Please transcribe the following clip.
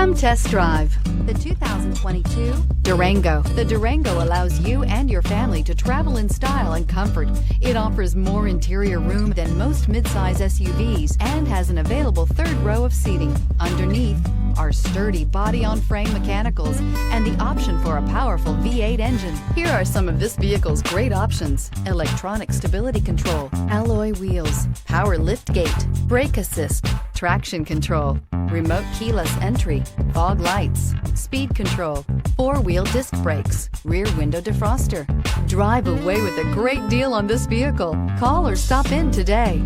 Come test drive the 2022 Durango. The Durango allows you and your family to travel in style and comfort. It offers more interior room than most midsize SUVs and has an available third row of seating. Underneath are sturdy body-on-frame mechanicals and the option for a powerful V8 engine. Here are some of this vehicle's great options: electronic stability control, alloy wheels, power liftgate, brake assist, traction control, remote keyless entry, fog lights, speed control, four-wheel disc brakes, rear window defroster. Drive away with a great deal on this vehicle. Call or stop in today.